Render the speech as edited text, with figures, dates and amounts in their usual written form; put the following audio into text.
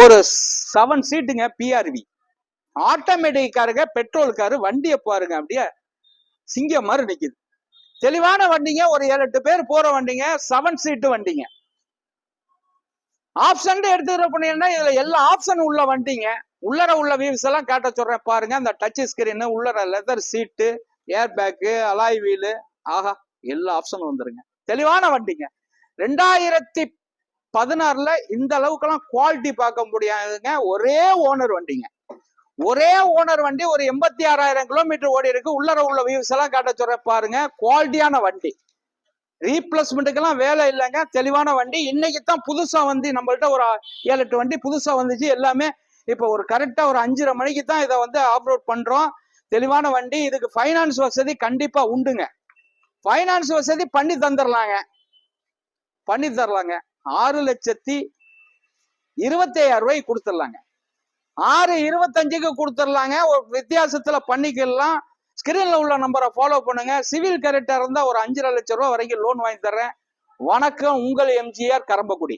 ஒரு 7 சீட்டுங்க PRV, automatic காருங்க, petrol car. வண்டியை பாருங்க, அப்படியே சிங்கம் மாதிரி நிக்குது. தெளிவான வண்டிங்க, ஒரு 7-8 பேர் போற வண்டிங்க, 7 சீட்டு வண்டிங்க. ஆப்ஷன் எடுத்துக்கிற பண்ணீங்கன்னா இதுல எல்லா ஆப்ஷன் உள்ள வண்டிங்க. உள்ளர உள்ள வியூஸ் எல்லாம் காட்ட சொல்றேன் பாருங்க. அந்த டச் ஸ்கிரீன், உள்ளர leather seat, air bag, alloy wheel, ஆஹா எல்லா ஆப்ஷனும் வந்துருங்க. தெளிவான வண்டிங்க. 2016ல இந்த அளவுக்குலாம் குவாலிட்டி பார்க்க முடியாதுங்க. ஒரே ஓனர் வண்டிங்க, ஒரே ஓனர் வண்டி. ஒரு 86,000 கிலோமீட்டர் ஓடி இருக்கு. உள்ளர உள்ள வியூஸ் எல்லாம் காட்ட சொல்றேன் பாருங்க. குவாலிட்டியான வண்டி, ரீப்ளேஸ்மெண்ட்டுக்கெல்லாம் வேலை இல்லைங்க. தெளிவான வண்டி. இன்னைக்கு தான் புதுசா வந்து நம்மள்ட்ட ஒரு 7-8 வண்டி புதுசா வந்துச்சு. எல்லாமே இப்போ ஒரு கரெக்டா ஒரு 5:30 மணிக்கு தான் இதை வந்து ஆப்லோட் பண்றோம். தெளிவான வண்டி. இதுக்கு ஃபைனான்ஸ் வசதி கண்டிப்பா உண்டுங்க. ஃபைனான்ஸ் வசதி பண்ணி தந்துடலாங்க, பண்ணி தரலாங்க. 6,27,000 ரூபாய்க்கு கொடுத்துடலாங்க. 6,25க்கு கொடுத்துடலாங்க. ஒரு வித்தியாசத்துல பண்ணிக்கலாம். ஸ்கிரீன்ல உள்ள நம்பரை ஃபாலோ பண்ணுங்க. சிவில் கரெக்டா இருந்தா ஒரு 5,00,000 ரூபாய் வரைக்கும் லோன் வாங்கி தர்றேன். வணக்கம், உங்கள் எம்ஜிஆர், கரம்பக்குடி.